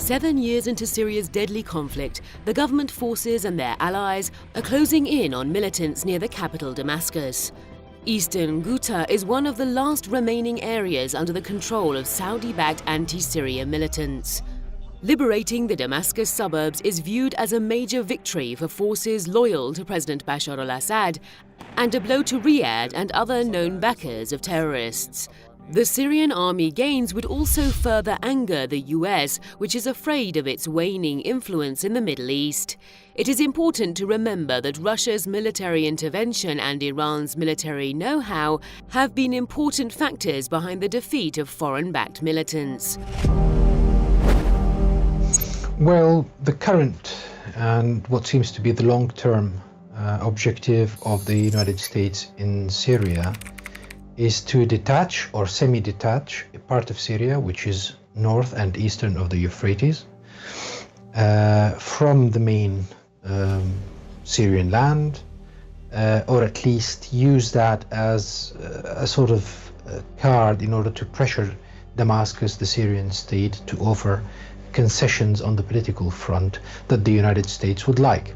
7 years into Syria's deadly conflict, the government forces and their allies are closing in on militants near the capital Damascus. Eastern Ghouta is one of the last remaining areas under the control of Saudi-backed anti-Syria militants. Liberating the Damascus suburbs is viewed as a major victory for forces loyal to President Bashar al-Assad and a blow to Riyadh and other known backers of terrorists. The Syrian army gains would also further anger the US, which is afraid of its waning influence in the Middle East. It is important to remember that Russia's military intervention and Iran's military know-how have been important factors behind the defeat of foreign-backed militants. Well, the current and what seems to be the long-term objective of the United States in Syria is to detach or semi-detach a part of Syria, which is north and eastern of the Euphrates, from the main Syrian land, or at least use that as a sort of card in order to pressure Damascus, the Syrian state, to offer concessions on the political front that the United States would like.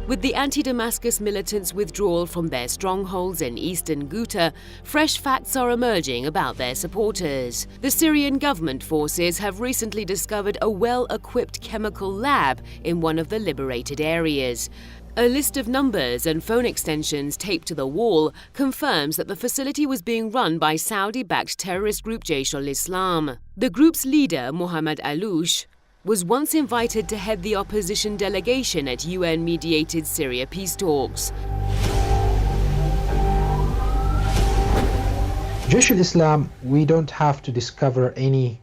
With the anti-Damascus militants' withdrawal from their strongholds in eastern Ghouta, fresh facts are emerging about their supporters. The Syrian government forces have recently discovered a well-equipped chemical lab in one of the liberated areas. A list of numbers and phone extensions taped to the wall confirms that the facility was being run by Saudi-backed terrorist group Jaish al-Islam. The group's leader, Mohammad Alloush, was once invited to head the opposition delegation at UN-mediated Syria peace talks. Jaish al-Islam, we don't have to discover any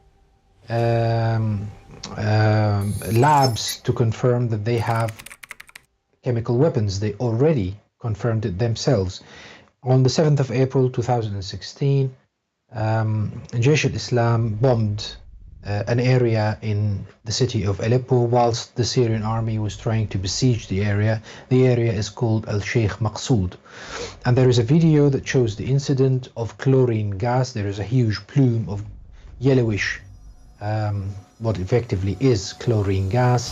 labs to confirm that they have chemical weapons. They already confirmed it themselves. On the 7th of April 2016, Jaish al-Islam bombed an area in the city of Aleppo whilst the Syrian army was trying to besiege the area. The area is called Al-Sheikh Maqsood. And there is a video that shows the incident of chlorine gas. There is a huge plume of yellowish, what effectively is chlorine gas.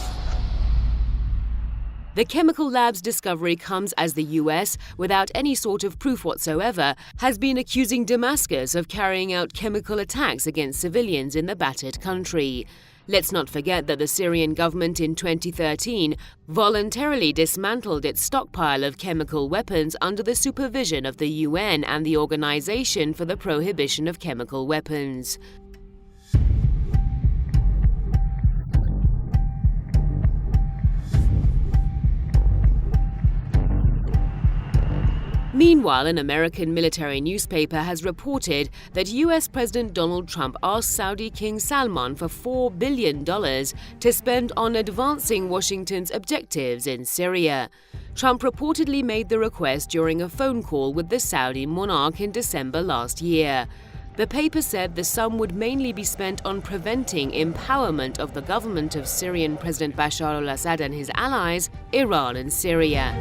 The chemical lab's discovery comes as the US, without any sort of proof whatsoever, has been accusing Damascus of carrying out chemical attacks against civilians in the battered country. Let's not forget that the Syrian government in 2013 voluntarily dismantled its stockpile of chemical weapons under the supervision of the UN and the Organization for the Prohibition of Chemical Weapons. Meanwhile, an American military newspaper has reported that US President Donald Trump asked Saudi King Salman for $4 billion to spend on advancing Washington's objectives in Syria. Trump reportedly made the request during a phone call with the Saudi monarch in December last year. The paper said the sum would mainly be spent on preventing empowerment of the government of Syrian President Bashar al-Assad and his allies, Iran and Syria.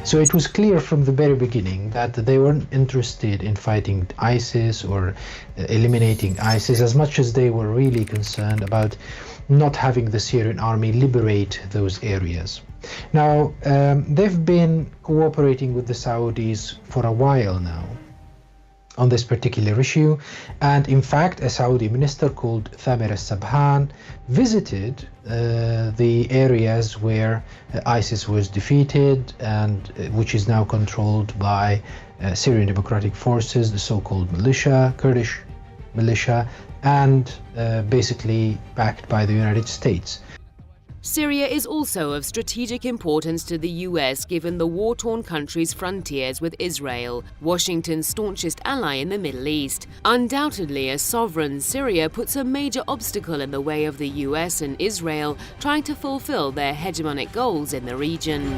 So it was clear from the very beginning that they weren't interested in fighting ISIS or eliminating ISIS as much as they were really concerned about not having the Syrian army liberate those areas. Now, they've been cooperating with the Saudis for a while now on this particular issue, and in fact a Saudi minister called Thamir al-Sabhan visited the areas where ISIS was defeated and which is now controlled by Syrian Democratic Forces, the so-called militia, Kurdish militia, and basically backed by the United States. Syria is also of strategic importance to the US given the war-torn country's frontiers with Israel, Washington's staunchest ally in the Middle East. Undoubtedly, a sovereign Syria puts a major obstacle in the way of the US and Israel trying to fulfill their hegemonic goals in the region.